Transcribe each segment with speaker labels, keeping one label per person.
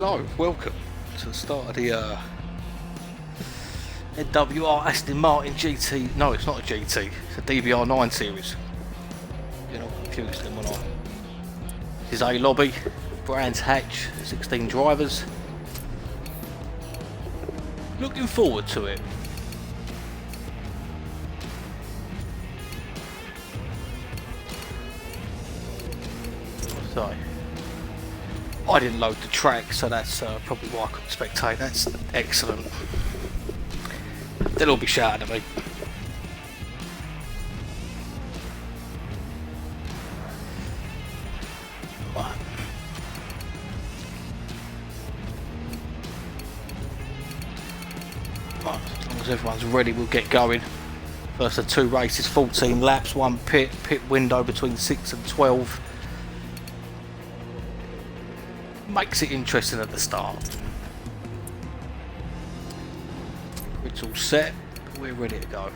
Speaker 1: Hello, welcome to the start of the NWR Aston Martin GT. No, it's not a GT, it's a DBR9 series. You're not confused then, when I. This is a lobby, Brands Hatch, 16 drivers. Looking forward to it. So, I didn't load the track, so that's probably why I couldn't spectate. That's excellent. They'll all be shouting at me. Right. Right, as long as everyone's ready, we'll get going. First of two races, 14 laps, one pit window between 6 and 12. Makes it interesting at the start. It's all set, we're ready to go.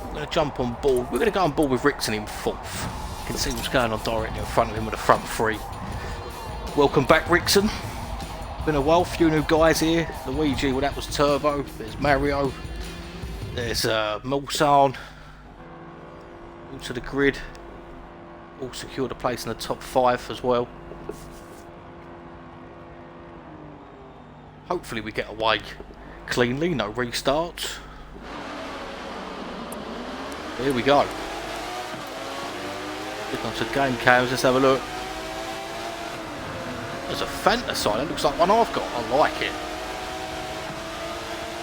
Speaker 1: We're going to jump on board. We're going to go on board with Rickson in fourth. You can see what's going on directly in front of him with the front three. Welcome back, Rickson. Been a while, few new guys here. Luigi, well, that was Turbo. There's Mario. There's Mulsanne. All to the grid. All secured a place in the top 5 as well. Hopefully we get away cleanly, no restarts. Here we go. Click onto game cams, let's have a look. There's a Fantasy, that looks like one I've got, I like it.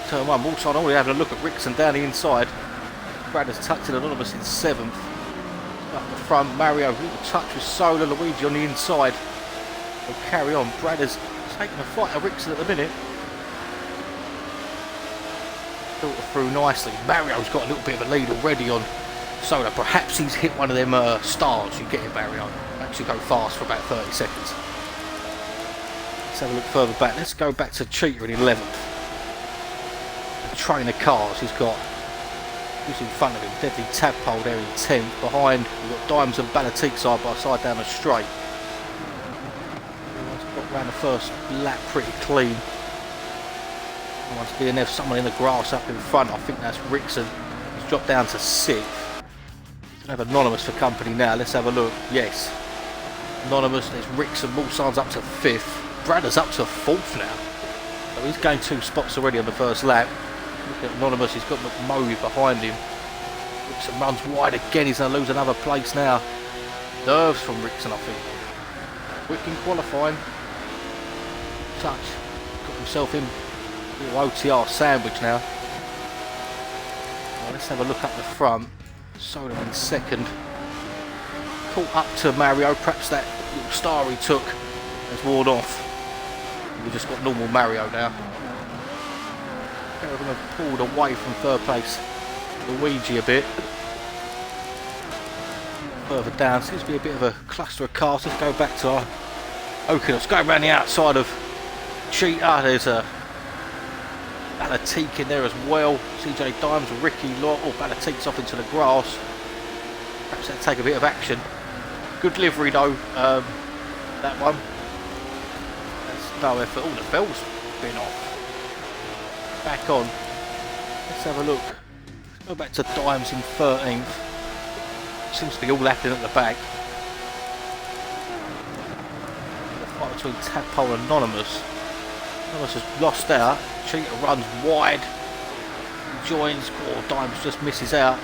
Speaker 1: Turn 1, Mulsanne already having a look at Rickson down the inside. Brad has tucked in Anonymous in 7th. Up the front, Mario, little touch with Solar, Luigi on the inside. Will carry on, Brad has taken a fight at Rickson at the minute. Filter through nicely. Mario's got a little bit of a lead already on Solar. Perhaps he's hit one of them stars you get in Mario. Actually go fast for about 30 seconds. Let's have a look further back. Let's go back to Cheetah in 11th. The train of cars he's got. Who's in front of him? Deadly Tadpole there in 10th. Behind, we've got Dimes and Balatique side by side down the straight. Everyone's got round the first lap pretty clean. Everyone's DNF, someone in the grass up in front. I think that's Rickson. He's dropped down to 6th. Don't have Anonymous for company now. Let's have a look. Yes. Anonymous, there's Rickson. Mulsanne's up to 5th. Bradder's up to 4th now. So he's gained 2 spots already on the first lap. Look at Anonymous, he's got McMurray behind him. Rickson runs wide again, he's going to lose another place now. Nerves from Rickson, I think. Quick in qualifying. Touch. Got himself in a little OTR sandwich now. Well, let's have a look up the front. Soda in 2nd. Caught up to Mario, perhaps that little star he took has worn off. We've just got normal Mario now. We're going to pulled away from 3rd place Luigi a bit. Further down, seems to be a bit of a cluster of cars. Let's go back to our Okinos. Going around the outside of Cheetah. There's a Balatique in there as well. CJ Dimes, Ricky Lott. Oh, Balatique's off into the grass. Perhaps that'll take a bit of action. Good livery though, that one. That's no effort. All the bells been off. Back on. Let's have a look. Let's go back to Dimes in 13th. Seems to be all happening at the back. The fight between Tadpole and Anonymous. Anonymous has lost out. Cheetah runs wide. He joins. Oh, Dimes just misses out.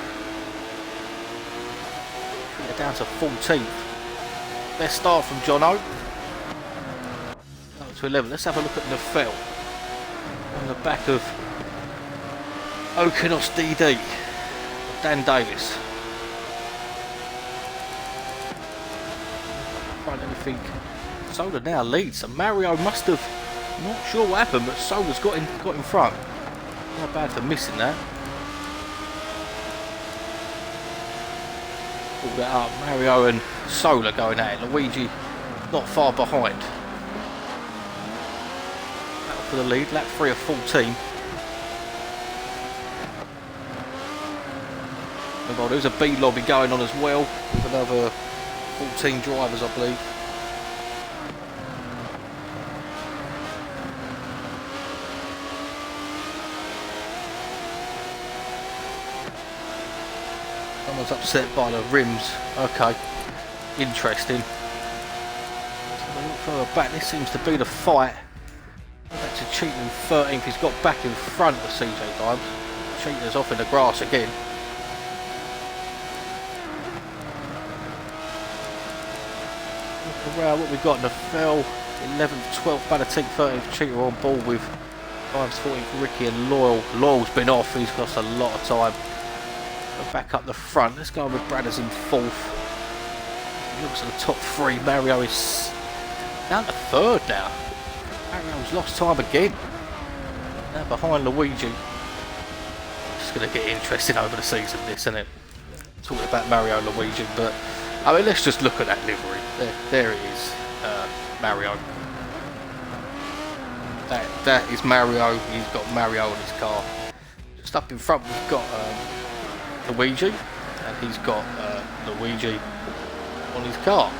Speaker 1: Cheetah down to 14th. Best start from Jono. Up to 11. Let's have a look at Nefel. On the back of Okinos DD, Dan Davis. Front anything. Solar now leads, so Mario must have, not sure what happened, but Solar's got in front. Not bad for missing that. Pull that up. Mario and Solar going at it. Luigi not far behind. For the lead, lap 3 of 14. Well, there's a B lobby going on as well with another 14 drivers, I believe. Someone's upset by the rims. Okay, interesting. So a little further back, this seems to be the fight. Back to Cheetah in 13th. He's got back in front of CJ Dimes. Cheetah's off in the grass again. Look around what we've got in the field. 11th, 12th, Balatik, 13th, Cheetah on board with Dimes, 14th, Ricky and Loyal. Loyal's been off, he's lost a lot of time. Go back up the front. Let's go with Bradders in 4th. He looks at the top 3. Mario is down to 3rd now. Mario's lost time again. Now behind Luigi. It's going to get interesting over the season, this, isn't it? Talking about Mario and Luigi, but I mean, let's just look at that livery. There it is, Mario. That is Mario. He's got Mario in his car. Just up in front, we've got Luigi, and he's got Luigi on his car.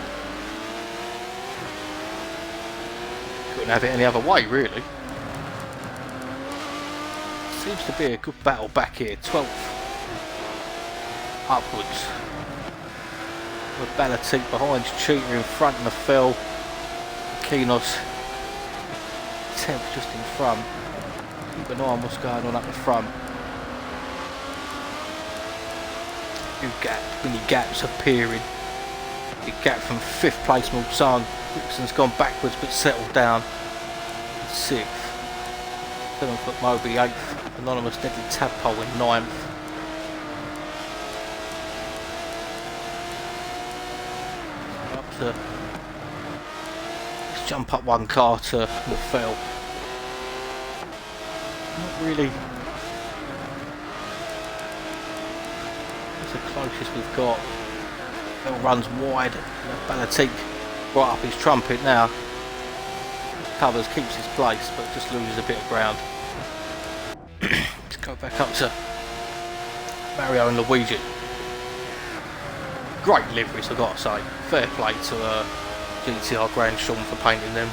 Speaker 1: Couldn't have it any other way, really. Seems to be a good battle back here. 12th upwards. With Balatik behind, Cheetah in front in the fill. Kinos 10th just in front. Keep an eye on what's going on up the front. Mini gaps appearing. Big gap from 5th place, Mulsanne. Dixon's gone backwards but settled down. 6th. 7th Moby, 8th. Anonymous Deadly Tadpole in 9th. Up to, let's jump up one car to the field. Not really. That's the closest we've got. Phil runs wide. Balatik right up his trumpet now. Covers, keeps his place, but just loses a bit of ground. Let's go back up to Mario and Luigi. Great liveries, I've got to say. Fair play to GTR Grand Sean for painting them.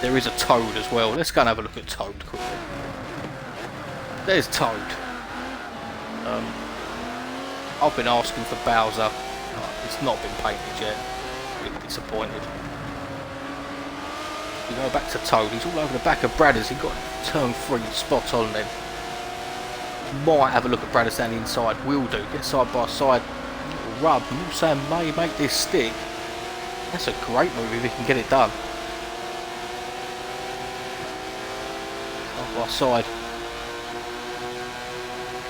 Speaker 1: There is a Toad as well. Let's go and have a look at Toad quickly. There's Toad. I've been asking for Bowser. It's not been painted yet. Really disappointed. We go back to Toad. He's all over the back of Bradders. He got turn 3 spot on then. Might have a look at Bradders down the inside. Will do. Get side by side. Little rub. Mulsanne may make this stick. That's a great move if he can get it done. Side by side.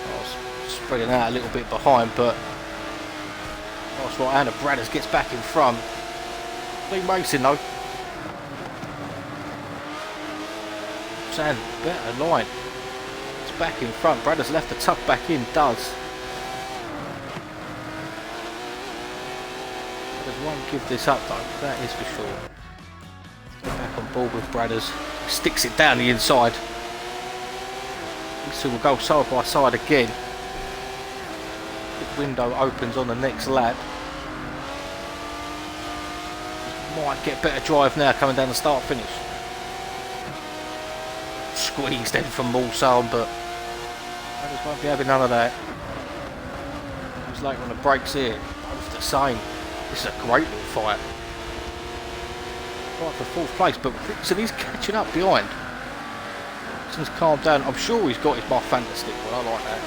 Speaker 1: I was spreading out a little bit behind, but that's right hand of Bradders gets back in front. Clean racing though. Mulsanne, better line. It's back in front. Bradders left the tuck back in, does. Bradders won't give this up though, that is for sure. Go back on board with Bradders. Sticks it down the inside. These two will go side by side again. The window opens on the next lap. Might get better drive now coming down the start finish. Squeezed in from Mulsanne, but I just won't be having none of that. It was later on the brakes here. Both the same. This is a great little fight. Fight for 4th place, but Rickson is catching up behind. Rickson's calmed down. I'm sure he's got his My Fantastic one. I like that.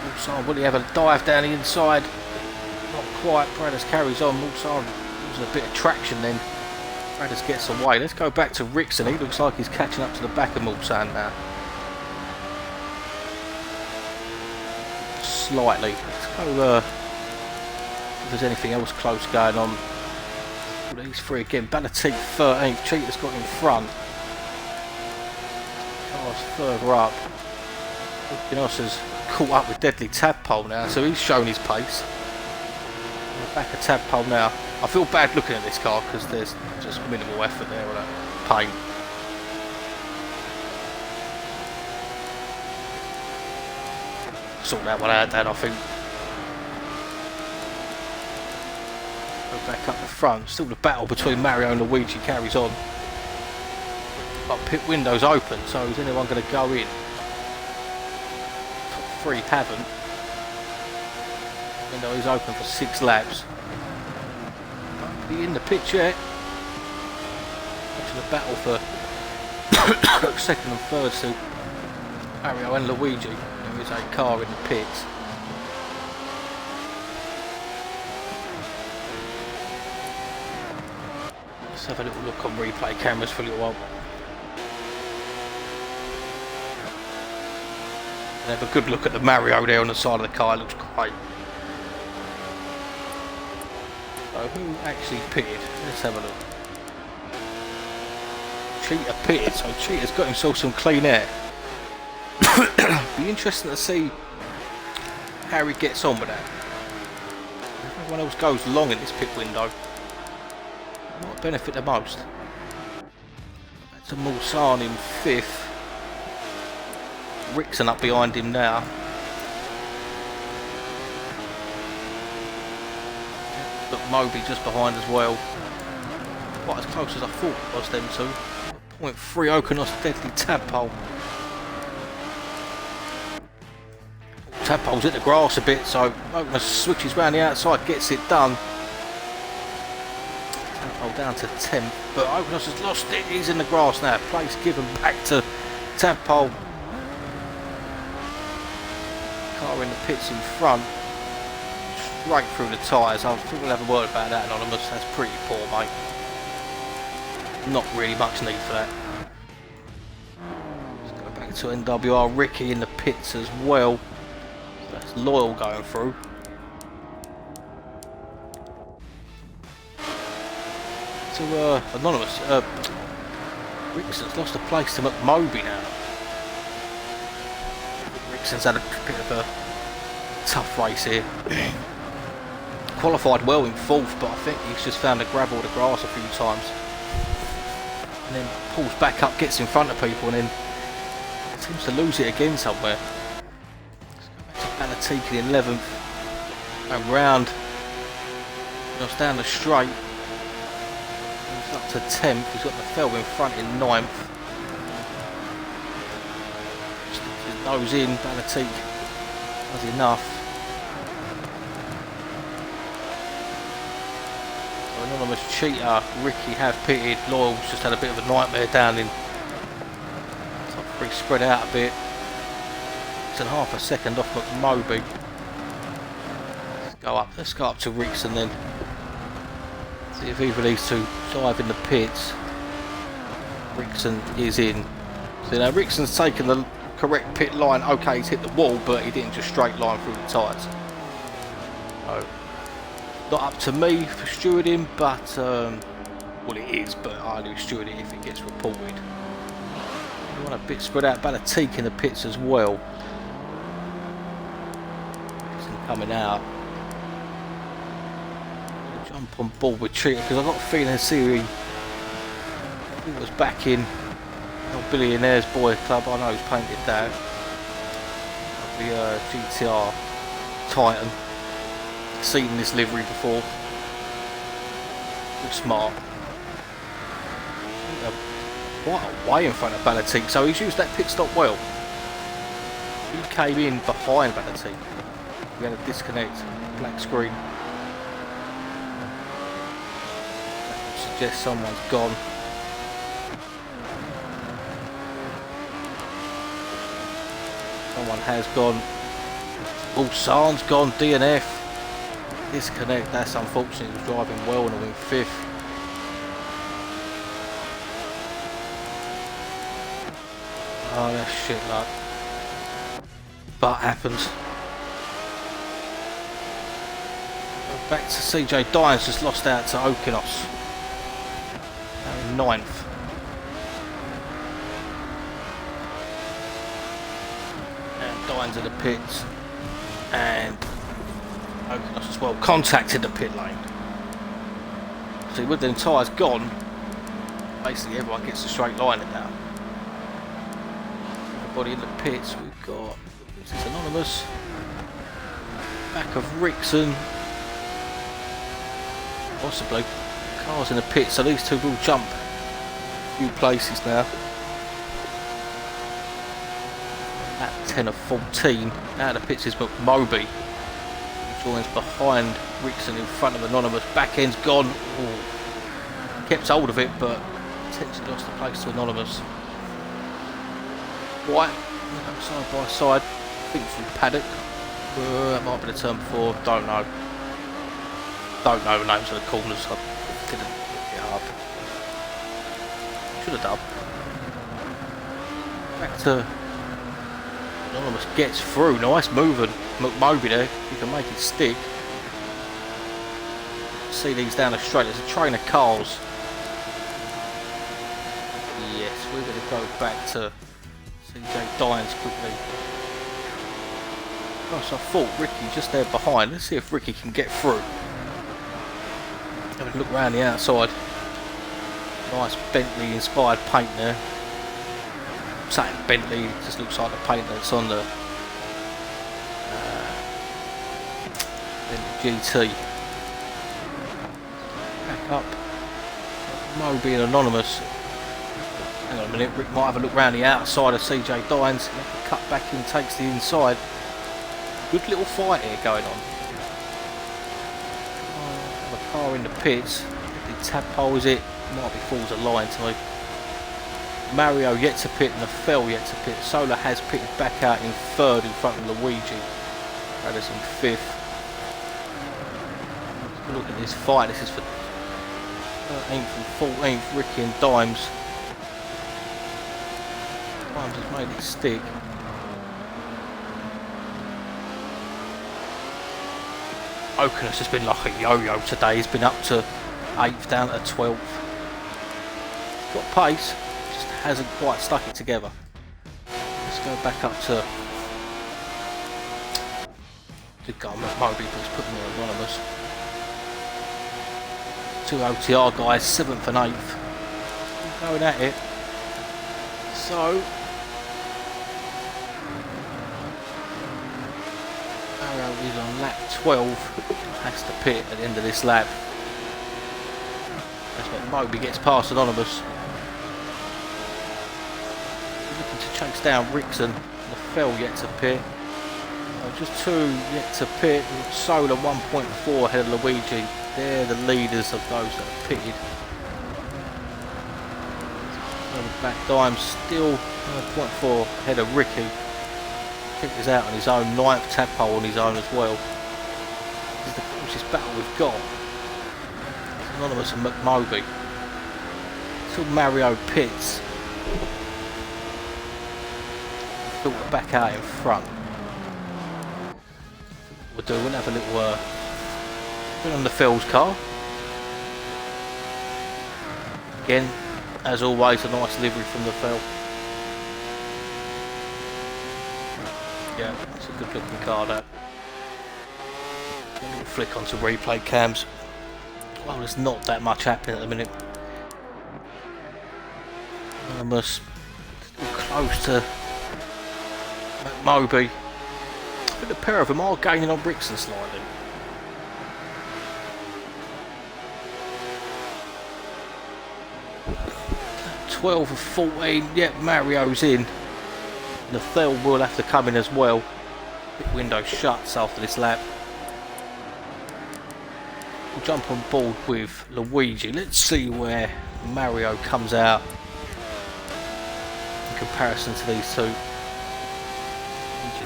Speaker 1: Mulsanne, will he have a dive down the inside? Not quite. Bradders carries on. Mulsanne loses a bit of traction then. Bradders gets away. Let's go back to Rickson. He looks like he's catching up to the back of Mulsanne now. Slightly. Let's go if there's anything else close going on. These three again. Balatik 13th. Cheetah's got in front. Car's further up. Ginos has caught up with Deadly Tadpole now, so he's shown his pace. Back of Tadpole now. I feel bad looking at this car because there's just minimal effort there on that paint. sort that one out, Dan, I think. Go back up the front. Still the battle between Mario and Luigi carries on. But pit window's open, so is anyone going to go in? Top 3 haven't. Window is open for 6 laps. Won't be in the pit yet. Actually, the battle for second and third to Mario and Luigi. There is a car in the pits. Let's have a little look on replay cameras for a little while. And have a good look at the Mario there on the side of the car. It looks great. So who actually pitted? Let's have a look. Cheetah pitted, so Cheetah's got himself some clean air. Be interesting to see how he gets on with that. If everyone else goes long in this pit window, what benefit the most? That's a Mulsanne in 5th. Rickson up behind him now. But Moby just behind as well. Quite as close as I thought it was them two. 0.3 Okonos deadly tadpole. Tadpole's hit the grass a bit, so Okonos switches round the outside, gets it done. Tadpole down to 10th, but Okonos has lost it. He's in the grass now. Place given back to Tadpole. Car in the pits in front. Straight through the tyres. I think we'll have a word about that, Anonymous. That's pretty poor, mate. Not really much need for that. Let's go back to NWR. Ricky in the pits as well. That's Loyal going through. So Anonymous, Rickson's lost a place to McMoby now. Rickson's had a bit of a tough race here. Qualified well in 4th, but I think he's just found the gravel or the grass a few times. And then pulls back up, gets in front of people, and then seems to lose it again somewhere. Let's go back to Balatika in 11th. And round. Goes down the straight. He's up to 10th. He's got the fell in front in 9th. Sticks his nose in. Balatika does enough. Anonymous, Cheetah, Ricky have pitted. Loyal's just had a bit of a nightmare down in top 3, spread out a bit. It's in half a second off McMoby. Let's go up to Rickson then. See if either of these two dive in the pits. Rickson is in. So now Rickson's taken the correct pit line. Okay, he's hit the wall, but he didn't just straight line through the tyres. So, not up to me for stewarding, but well, it is, but I do steward it if it gets reported. You want a bit spread out. Balatika in the pits as well. Coming out. I'll jump on board with Cheetah because I've got a feeling Siri was back in the Billionaires Boy Club. I know he's painted that. The GTR Titan. Seen this livery before. Good smart. Quite a way in front of Balatika, so he's used that pit stop well. He came in behind Balatika. We had a disconnect, black screen. That would suggest someone's gone. Someone has gone. Ulsan's gone, DNF. Disconnect, that's unfortunate. He was driving well and in 5th. Oh, that's shit luck. But happens. Back to CJ Dines, just lost out to Okonos. In 9th. And Dines in the pits. And Okonos as well contacted the pit lane. See, with the tyres gone, basically everyone gets a straight line in now. Everybody in the pits, we've got This is Anonymous. Back of Rickson. Possibly. Cars in the pit, so these two will jump a few places now. At 10 of 14. Out of the pits is McMoby. He joins behind Rickson in front of Anonymous. Back end's gone. Ooh. Kept hold of it, but potentially lost the place to Anonymous. White, side by side. I think through paddock. That might be the term before. Don't know. Don't know the names of the corners. I didn't look it up. Should have done. Back to Anonymous gets through. Nice moving. McMoby there. You can make it stick. See these down the straight. There's a train of cars. Yes, we're going to go back to CJ Dines quickly. Gosh, I thought Ricky just there behind. Let's see if Ricky can get through. Have a look around the outside. Nice Bentley inspired paint there. Saying Bentley, it just looks like the paint that's on the Bentley GT. Back up. Moby and Anonymous. Hang on a minute, Rick might have a look around the outside of CJ Dines. Cut back in, takes the inside. Good little fight here going on. Have a car in the pits. The tadpole is it? Might be falls a line to me. Mario yet to pit and Fell yet to pit. Solar has pitted back out in third in front of Luigi. Brothers in fifth. Look at this fight. This is for 13th and 14th. Ricky and Dimes. Dimes has made it stick. Oaken has just been like a yo-yo today. He's been up to 8th, down to 12th. Got pace, just hasn't quite stuck it together. Let's go back up to go Moby, who's putting me Anonymous. Two OTR guys, 7th and 8th. Going at it. So is on lap 12, has to pit at the end of this lap. That's what Moby gets past Anonymous. Looking to chase down Rickson. Fell yet to pit. Just two yet to pit. Solar 1.4 ahead of Luigi. They're the leaders of those that have pitted. Back Dime still 1.4 ahead of Ricky. Is out on his own, 9th tadpole on his own as well. This is the closest battle we've got. It's Anonymous and McMoby. Till Mario pits. Filter back out in front. We'll do. We'll have a little bit on the Phil's car. Again, as always, a nice livery from the Phil. Yeah, it's a good looking car that. A little flick onto replay cams. Well, there's not that much happening at the minute. Almost close to McMoby. I think the pair of them are gaining on Rickson slightly. – 12 of 14, yep, Mario's in. The Thel will have to come in as well. Pit window shuts after this lap. We'll jump on board with Luigi. Let's see where Mario comes out in comparison to these two. Luigi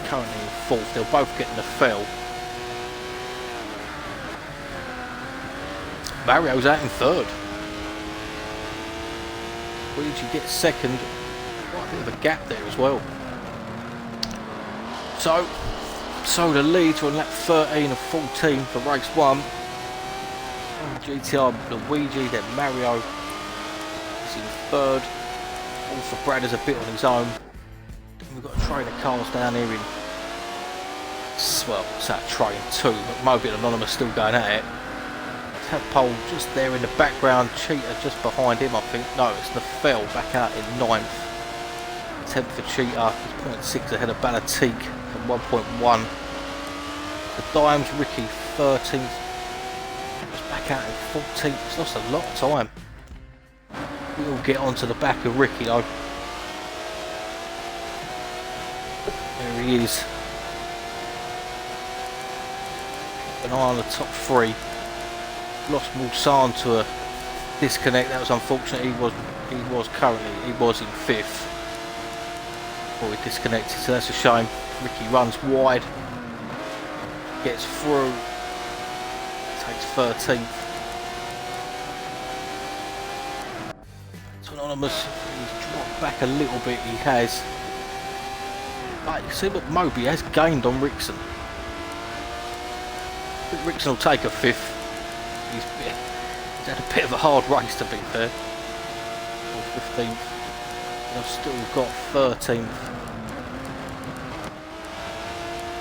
Speaker 1: currently in 4th. They'll both get in the Thel. Mario's out in 3rd. Luigi gets 2nd. Quite a bit of a gap there as well. So the leads are on lap 13 of 14 for race 1. GTR Luigi, then Mario is in 3rd. All for Brad is a bit on his own. Then we've got a train of cars down here in, well, it's that train 2, but Moby and Anonymous still going at it. Tadpole just there in the background, Cheetah just behind him I think. No, it's the Fell back out in 9th. 10th for Cheetah. He's 0.6 ahead of Balatique at 1.1. The Dimes, Ricky 13th. He's back out in 14th. He's lost a lot of time. We'll get onto the back of Ricky though. There he is. An eye on the top 3. Lost Mulsanne to a disconnect. That was unfortunate. He was in 5th before he disconnected, so that's a shame. Ricky runs wide, gets through, takes 13th. So Anonymous, he's dropped back a little bit, he has. But you see what Moby has gained on Rickson. I think Rickson will take a 5th. He's had a bit of a hard race, to be fair. 15th. And I've still got 13th.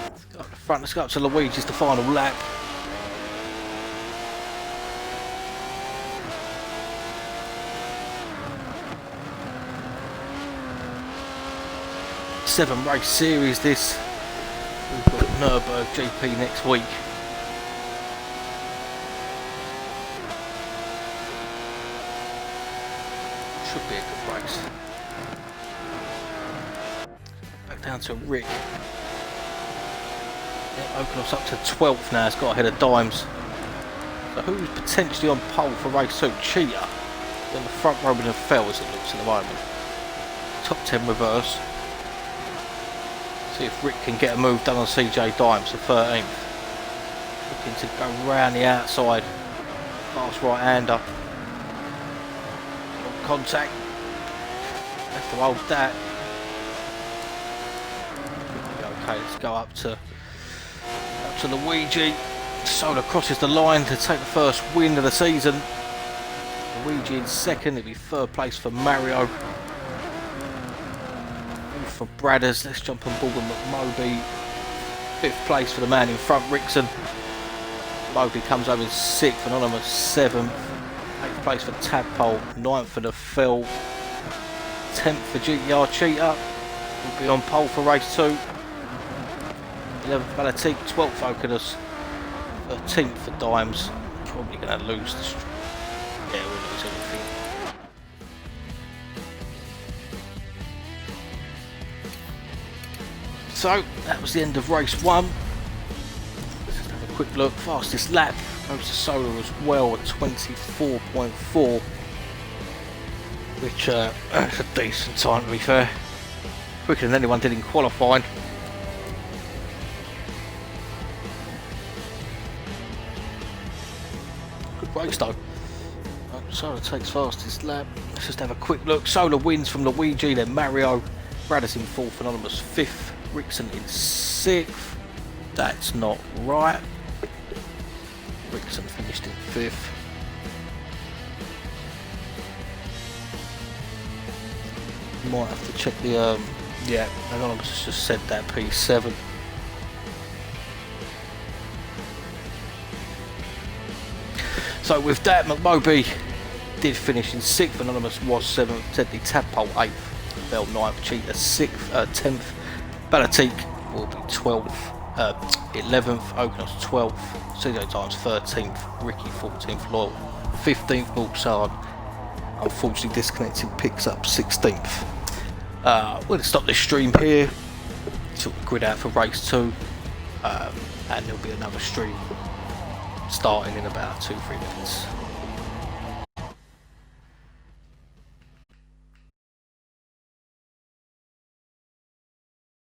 Speaker 1: Let's go up the front. Let's go up to Luigi's, the final lap. Seven race series this. We've got Nürburgring GP next week. Should be a good race. Back down to Rick. Yeah, Okonos up to 12th now. It's got ahead of Dimes. So who's potentially on pole for race 2? Cheetah. On the front row with the fell as it looks at the moment. Top 10 reverse. See if Rick can get a move done on CJ Dimes, the 13th. Looking to go round the outside. Fast right-hander. Contact. Have to hold that. Okay, let's go up to Luigi. Sola crosses the line to take the first win of the season. Luigi in 2nd. It'll be 3rd place for Mario. For Bradders, let's jump on board with McMoby. 5th place for the man in front, Rickson. Moby comes over in 6th. Anonymous 7th. 8th place for Tadpole, 9th for the Phil, 10th for GTR Cheetah, will be on pole for race 2, 11th Balatique, 12th Okonos, 13th for Dimes. Probably going to lose the streak. Yeah, we'll lose everything. So that was the end of race 1. Let's just have a quick look. Fastest lap goes to Solar as well at 24.4, which is a decent time, to be fair. Quicker than anyone did in qualifying. Good race though. Solar takes fastest lap. Let's just have a quick look. Solar wins from Luigi, then Mario. Bradders in 4th, Anonymous 5th. Rickson in 6th. That's not right. Rickson finished in 5th. Might have to check the yeah, Anonymous just said that P7. So with that, McMoby did finish in 6th. Anonymous was 7th. Teddy Tadpole 8th. Bell 9th. Cheetah 6th, 10th. Balatique will be 12th. 11th. Okonos 12th. CJ Dimes 13th. Ricky 14th. Loyal 15th. Mulsanne unfortunately disconnected, picks up 16th. We're going to stop this stream here. Sort the grid out for race 2. And there'll be another stream starting in about 2-3 minutes.